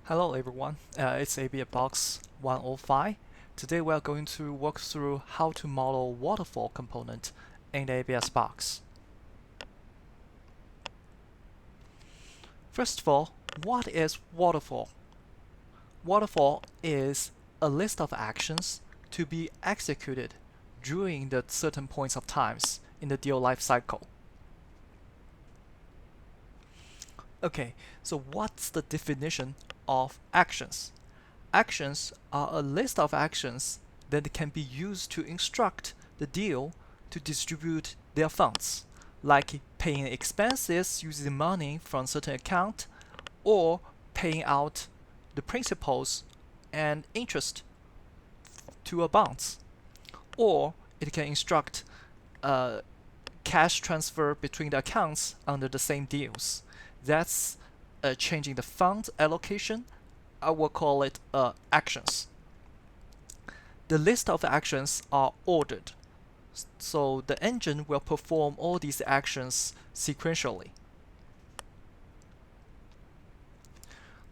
Hello everyone, it's absbox 105. Today we are going to walk through how to model waterfall component in the absbox. First of all, what is waterfall? Waterfall is a list of actions to be executed during the certain points of times in the deal life cycle. Okay, so what's the definition of actions? Actions are a list of actions that can be used to instruct the deal to distribute their funds, like paying expenses using money from certain account or paying out the principals and interest to a bonds. Or it can instruct a cash transfer between the accounts under the same deals. That's changing the fund allocation. I will call it actions. The list of actions are ordered, so the engine will perform all these actions sequentially.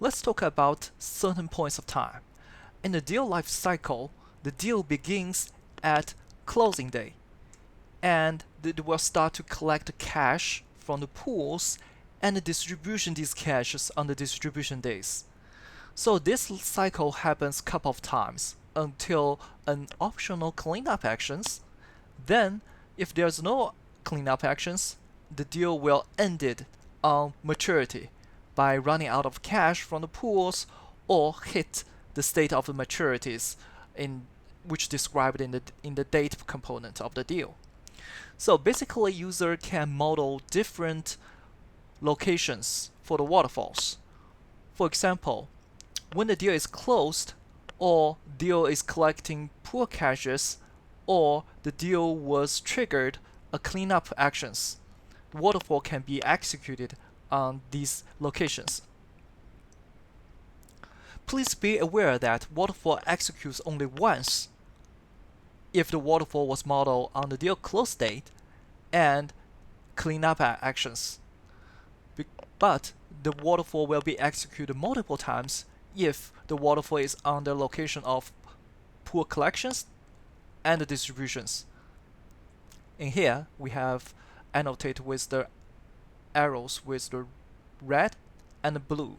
Let's talk about certain points of time. In the deal life cycle, the deal begins at closing day, and it will start to collect cash from the pools and distribution these cashes on the distribution days. So this cycle happens a couple of times until an optional cleanup actions. Then, if there's no cleanup actions, the deal will end it on maturity by running out of cash from the pools or hit the state of the maturities in which described in the date component of the deal. So basically, user can model different locations for the waterfalls. For example, when the deal is closed, or deal is collecting pool cashes, or the deal was triggered a cleanup actions, the waterfall can be executed on these locations. Please be aware that waterfall executes only once if the waterfall was modeled on the deal close date and cleanup actions. But the waterfall will be executed multiple times if the waterfall is on the location of pool collections and the distributions. In here, we have annotated with the arrows with the red and the blue.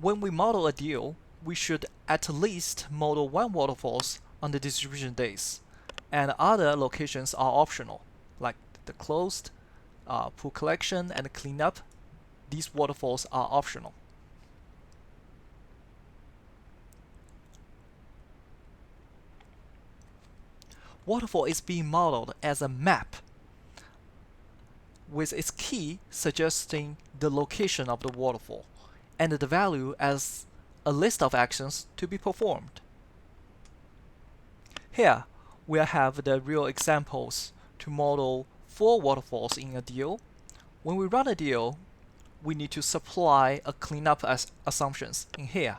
When we model a deal, we should at least model one waterfalls on the distribution days, and other locations are optional, like the closed, pool collection, and cleanup. These waterfalls are optional. Waterfall is being modeled as a map with its key suggesting the location of the waterfall and the value as a list of actions to be performed. Here, we have the real examples to model 4 waterfalls in a deal. When we run a deal, we need to supply a cleanup assumptions in here,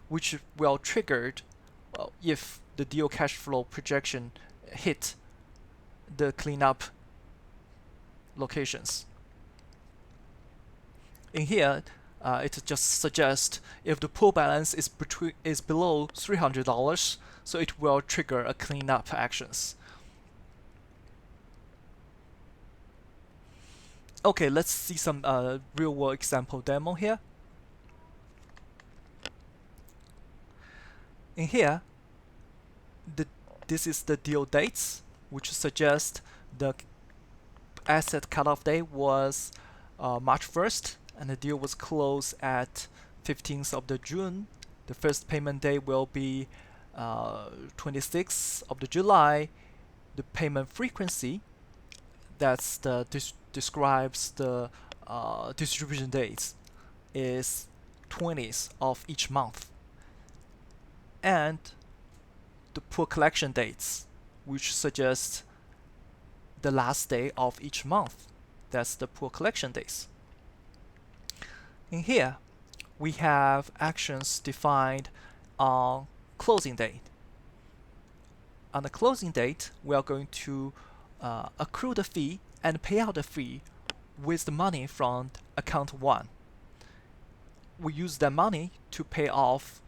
which will trigger if the deal cash flow projection hit the cleanup locations. In here, it just suggests if the pool balance is below $300, so it will trigger a cleanup actions. Okay, let's see some real-world example demo here. In here, this is the deal dates, which suggest the asset cutoff date was March 1st, and the deal was closed at 15th of the June. The first payment date will be 26th of the July. The payment frequency, that's the describes the distribution dates, is 20th of each month. And the pool collection dates, which suggest the last day of each month. That's the pool collection days. In here, we have actions defined on closing date. On the closing date, we are going to accrue the fee and pay out the fee with the money from account 1. We use that money to pay off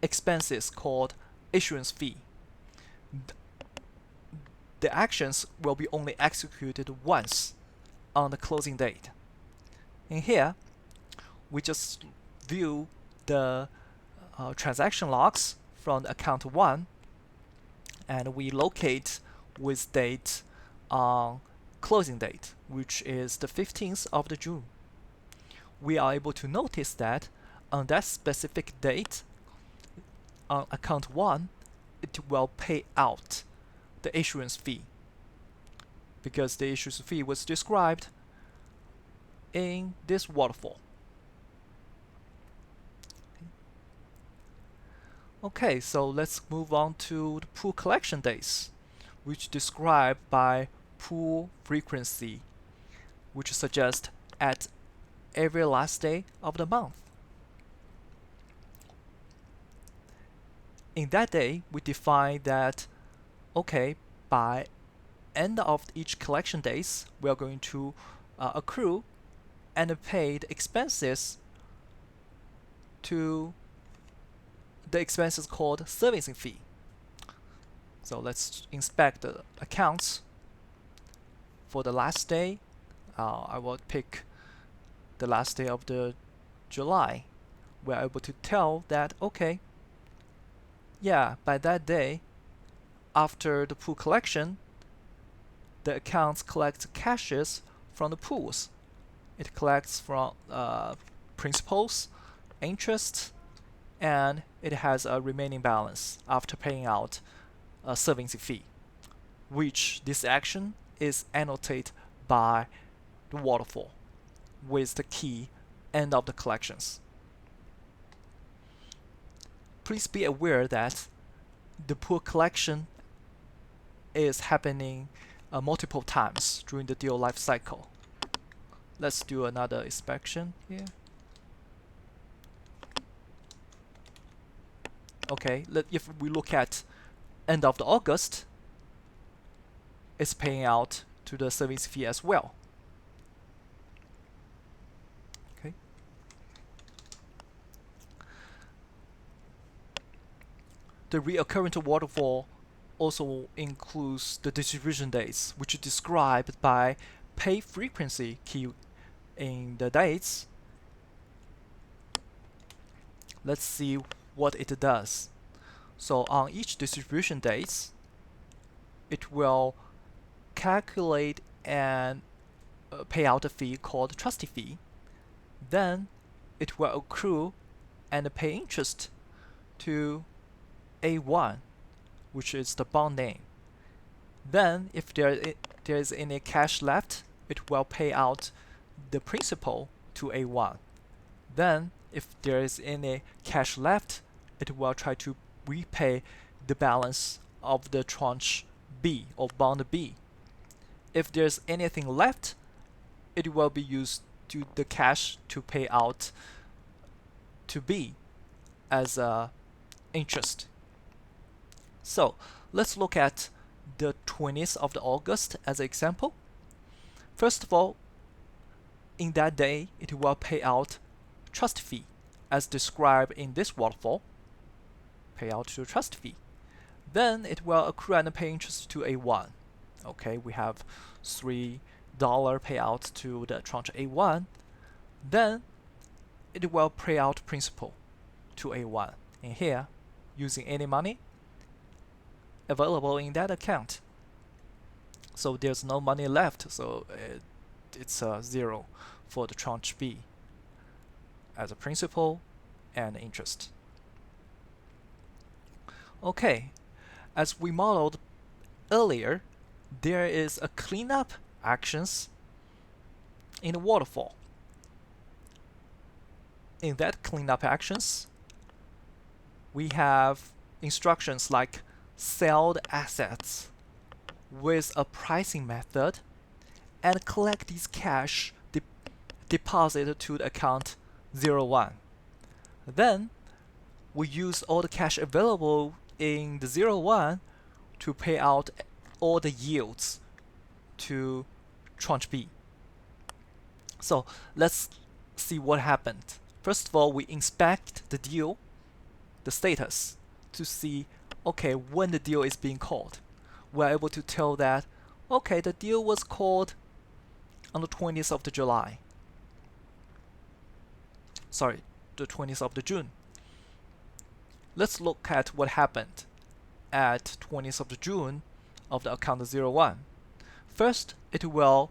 expenses called issuance fee. The actions will be only executed once on the closing date. In here, we just view the transaction logs from the account 1, and we locate with date on closing date, which is the 15th of the June. We are able to notice that on that specific date on account 1, it will pay out the issuance fee, because the issuance fee was described in this waterfall. Okay, so let's move on to the pool collection days, which described by pool frequency, which suggests at every last day of the month. In that day, we define that, okay, by end of each collection days, we are going to accrue and pay the expenses to the expenses called servicing fee. So let's inspect the accounts. For the last day, I will pick the last day of the July. We are able to tell that, okay, yeah, by that day, after the pool collection, the accounts collect cashes from the pools. It collects from principals, interest, and it has a remaining balance after paying out a servicing fee, which this action is annotated by the waterfall with the key end of the collections. Please be aware that the pool collection is happening multiple times during the deal life cycle. Let's do another inspection here. Okay, if we look at end of the August, it's paying out to the service fee as well. Okay. The reoccurring waterfall also includes the distribution dates, which is described by pay frequency key in the dates. Let's see what it does. So on each distribution dates, it will calculate and pay out a fee called trustee fee. Then it will accrue and pay interest to A1, which is the bond name. Then if there is any cash left, it will pay out the principal to A1. Then if there is any cash left, it will try to repay the balance of the tranche B or bond B. If there's anything left, it will be used to the cash to pay out to B as interest. So let's look at the 20th of the August as an example. First of all, in that day, it will pay out trust fee as described in this waterfall. Pay out to trust fee. Then it will accrue and pay interest to A1. Okay, we have $3 payout to the tranche A1. Then it will pay out principal to A1 in here using any money available in that account. So there's no money left, so it's 0 for the tranche B as a principal and interest. Okay, as we modeled earlier, there is a cleanup actions in the waterfall. In that cleanup actions, we have instructions like sell the assets with a pricing method and collect these cash deposited to the account 01. Then we use all the cash available in the 01 to pay out all the yields to tranche B. So let's see what happened. First of all, we inspect the deal, the status, to see, okay, when the deal is being called. We're able to tell that, okay, the deal was called on the 20th of the July. Sorry, the 20th of the June. Let's look at what happened at 20th of the June of the account 01. First, it will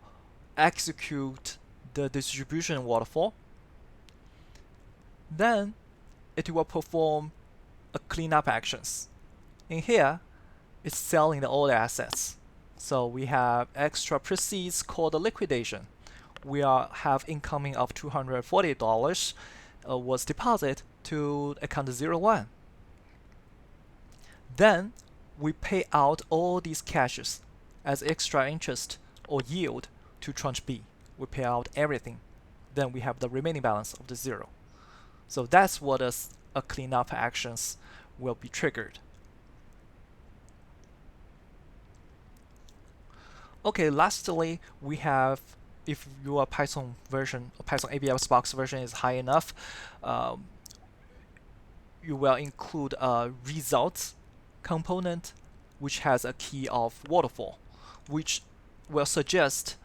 execute the distribution waterfall. Then it will perform a cleanup actions. In here, it's selling the old assets. So we have extra proceeds called the liquidation. We have incoming of $240 was deposited to account 01. Then we pay out all these cashes as extra interest or yield to tranche B. We pay out everything. Then we have the remaining balance of the 0. So that's what a cleanup actions will be triggered. Okay, lastly, we have, if your Python version or Python absbox version is high enough, you will include a results component which has a key of waterfall, which will suggest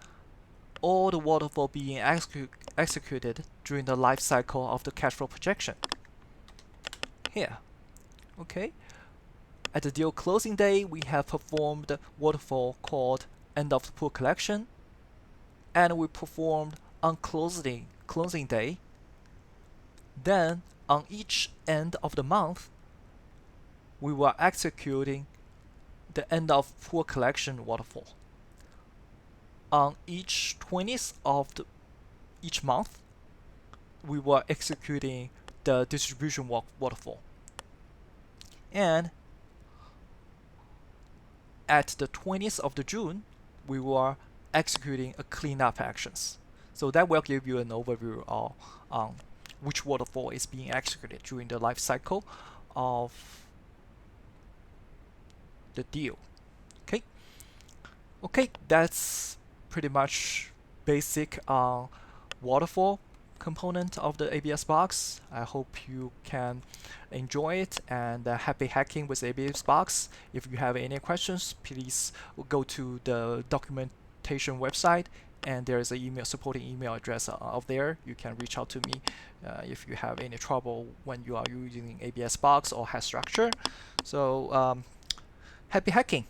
all the waterfall being executed during the life cycle of the cash flow projection. Here, okay. At the deal closing day, we have performed waterfall called end of the pool collection, and we performed on closing day. Then on each end of the month, we were executing the end of pool collection waterfall. On each 20th of each month, we were executing the distribution waterfall. And at the 20th of the June, we were executing a cleanup actions. So that will give you an overview of which waterfall is being executed during the life cycle of the deal. Okay, that's pretty much basic waterfall component of the ABS box. I hope you can enjoy it, and happy hacking with ABS box. If you have any questions, please go to the documentation website, and there is a supporting email address out there. You can reach out to me if you have any trouble when you are using ABS box or hash structure. So happy hacking.